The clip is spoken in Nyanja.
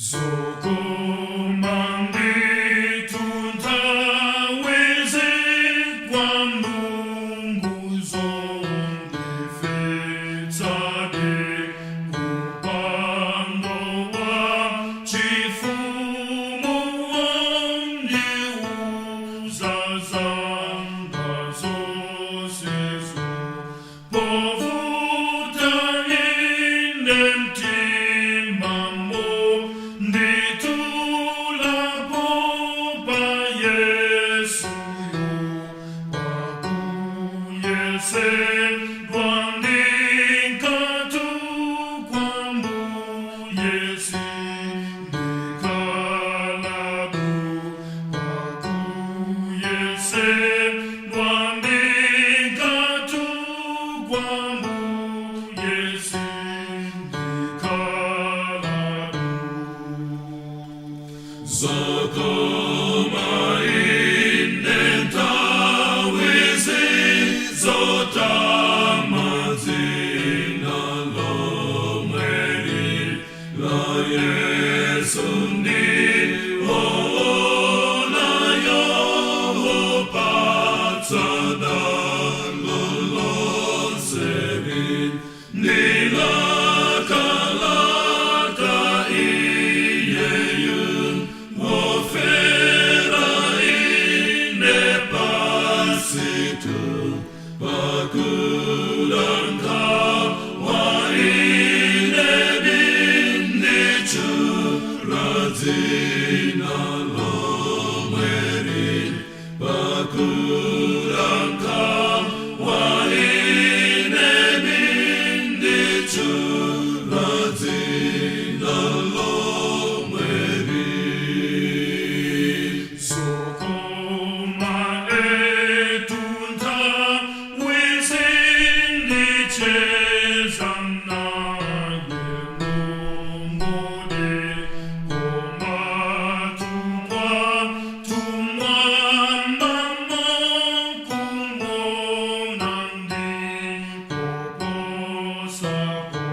Sokomandi tuntaweze kwa Mungu zonde fetsade upando wa chifumo wonye uzazanga zosezo povuta ine mtima mo nditula popa Yesu bakuyese kwandikatu kwambu Yesi ndikalabu bakuyese kwandikatu kwambu Yesi ndikalabu Zokoma inentawezi zotamazina lomeri la Yesu ndiona yopatsada loloseri nilakalaka iyeyun ofera inepasitu bakulanka wa inebinnichu razina lomeri bakulanka wa inebinnichu razina lomeri Sokoma etunta wizindi chezana yemungode Koma tumwa mama kumonandi Popo sako